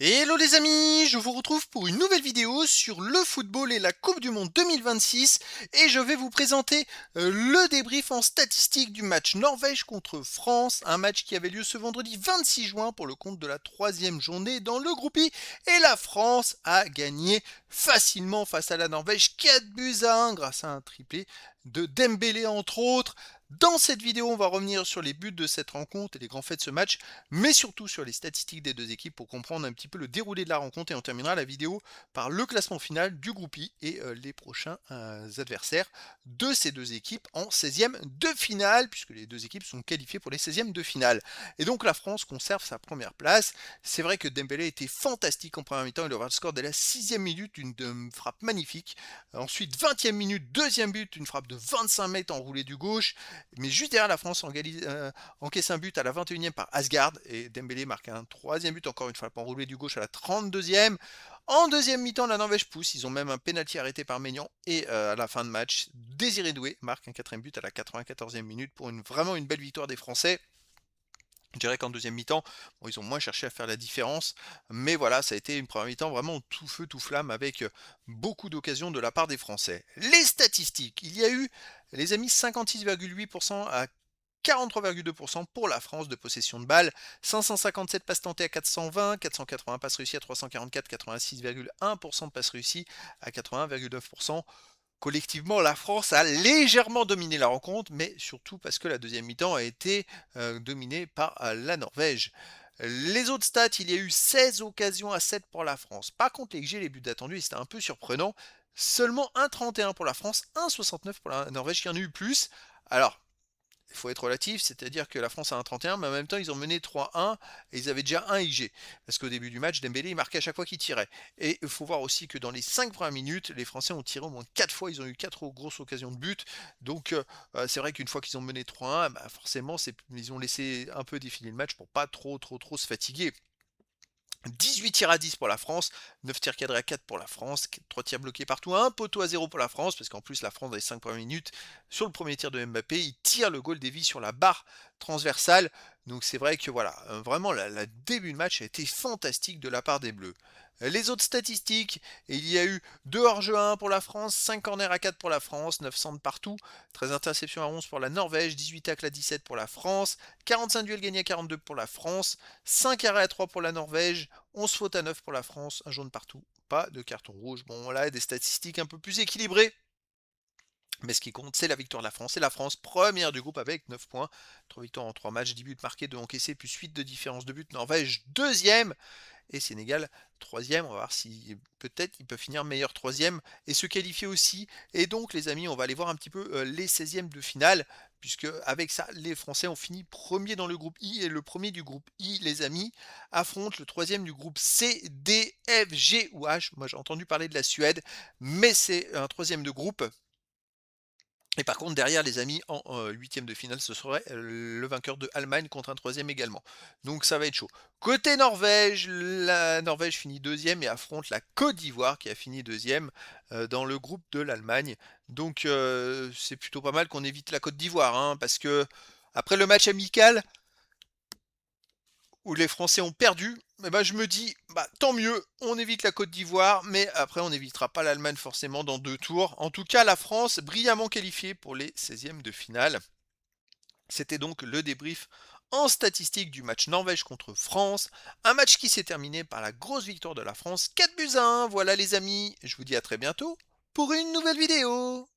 Hello les amis, je vous retrouve pour une nouvelle vidéo sur le football et la Coupe du Monde 2026 et je vais vous présenter le débrief en statistique du match Norvège contre France, un match qui avait lieu ce vendredi 26 juin pour le compte de la troisième journée dans le groupe I et la France a gagné facilement face à la Norvège 4 buts à 1 grâce à un triplé de Dembélé entre autres. Dans cette vidéo, on va revenir sur les buts de cette rencontre et les grands faits de ce match, mais surtout sur les statistiques des deux équipes pour comprendre un petit peu le déroulé de la rencontre et on terminera la vidéo par le classement final du groupe I et les prochains adversaires de ces deux équipes en 16e de finale, puisque les deux équipes sont qualifiées pour les 16e de finale. Et donc la France conserve sa première place. C'est vrai que Dembélé était fantastique en première mi-temps, il aura le score dès la 6e minute, une frappe magnifique. Ensuite, 20e minute, deuxième but, une frappe de 25 mètres enroulée du gauche. Mais juste derrière, la France encaisse un but à la 21e par Asgard et Dembélé marque un troisième but, encore une fois, enroulé du gauche à la 32e. En deuxième mi-temps, la Norvège pousse. Ils ont même un pénalty arrêté par Maignan. Et à la fin de match, Désiré Doué marque un quatrième but à la 94e minute pour vraiment une belle victoire des Français. Je dirais qu'en deuxième mi-temps, bon, ils ont moins cherché à faire la différence, mais voilà, ça a été une première mi-temps vraiment tout feu, tout flamme, avec beaucoup d'occasions de la part des Français. Les statistiques, il y a eu, les amis, 56,8% à 43,2% pour la France de possession de balle, 557 passes tentées à 420, 480 passes réussies à 344, 86,1% de passes réussies à 81,9%. Collectivement, la France a légèrement dominé la rencontre, mais surtout parce que la deuxième mi-temps a été dominée par la Norvège. Les autres stats, il y a eu 16 occasions à 7 pour la France. Par contre, les XG, les buts attendus, c'était un peu surprenant. Seulement 1,31 pour la France, 1,69 pour la Norvège, qui en a eu plus. Alors, il faut être relatif, c'est-à-dire que la France a un 31, mais en même temps, ils ont mené 3-1 et ils avaient déjà un IG. Parce qu'au début du match, Dembélé il marquait à chaque fois qu'il tirait. Et il faut voir aussi que dans les 5 premières minutes, les Français ont tiré au moins 4 fois, ils ont eu 4 grosses occasions de but. Donc c'est vrai qu'une fois qu'ils ont mené 3-1, bah, forcément, ils ont laissé un peu défiler le match pour pas trop se fatiguer. 18 tirs à 10 pour la France, 9 tirs cadrés à 4 pour la France, 3 tirs bloqués partout, 1 poteau à 0 pour la France, parce qu'en plus la France dans les 5 premières minutes, sur le premier tir de Mbappé, il tire le goal d'Evie sur la barre transversale. Donc c'est vrai que voilà, vraiment la début de match a été fantastique de la part des Bleus. Les autres statistiques, il y a eu 2 hors-jeu à 1 pour la France, 5 corners à 4 pour la France, 9 centres partout, 13 interceptions à 11 pour la Norvège, 18 tacles à 17 pour la France, 45 duels gagnés à 42 pour la France, 5 arrêts à 3 pour la Norvège, 11 fautes à 9 pour la France, un jaune partout, pas de carton rouge. Bon là, des statistiques un peu plus équilibrées. Mais ce qui compte, c'est la victoire de la France. Et la France, première du groupe avec 9 points. 3 victoires en 3 matchs, 10 buts marqués, 2 encaissés, plus 8 de différence de but. Norvège, deuxième. Et Sénégal, troisième. On va voir si peut-être il peut finir meilleur troisième et se qualifier aussi. Et donc, les amis, on va aller voir un petit peu les 16e de finale. Puisque avec ça, les Français ont fini premier dans le groupe I. Et le premier du groupe I, les amis, affronte le troisième du groupe C, D, F, G ou H. Moi, j'ai entendu parler de la Suède. Mais c'est un troisième de groupe. Et par contre, derrière, les amis, en huitième de finale, ce serait le vainqueur de Allemagne contre un troisième également. Donc ça va être chaud. Côté Norvège, la Norvège finit deuxième et affronte la Côte d'Ivoire qui a fini deuxième dans le groupe de l'Allemagne. Donc c'est plutôt pas mal qu'on évite la Côte d'Ivoire, hein, parce que après le match amical, où les Français ont perdu, eh ben, je me dis, bah, tant mieux, on évite la Côte d'Ivoire, mais après on n'évitera pas l'Allemagne forcément dans 2 tours. En tout cas, la France, brillamment qualifiée pour les 16e de finale. C'était donc le débrief en statistique du match Norvège contre France, un match qui s'est terminé par la grosse victoire de la France, 4 buts à 1. Voilà les amis, je vous dis à très bientôt pour une nouvelle vidéo.